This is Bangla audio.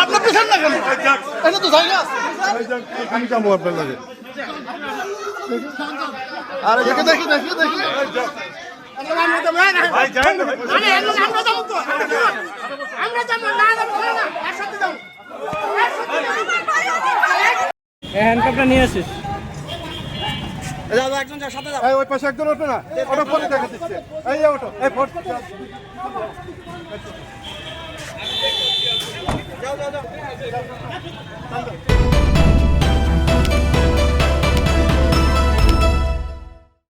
আপনার পিছন না কেন? এটা তো জায়গা আমি যাবো আপনার লাগে। আরে দেখে দেখি দেখি দেখি হ্যান্ডকাপটা নিয়ে আসিস। ওই পাশে একজন ওঠে না, ওটা ফোনে দেখা দিচ্ছে। এই ওটো, এই ফোন যাও যাও যাও।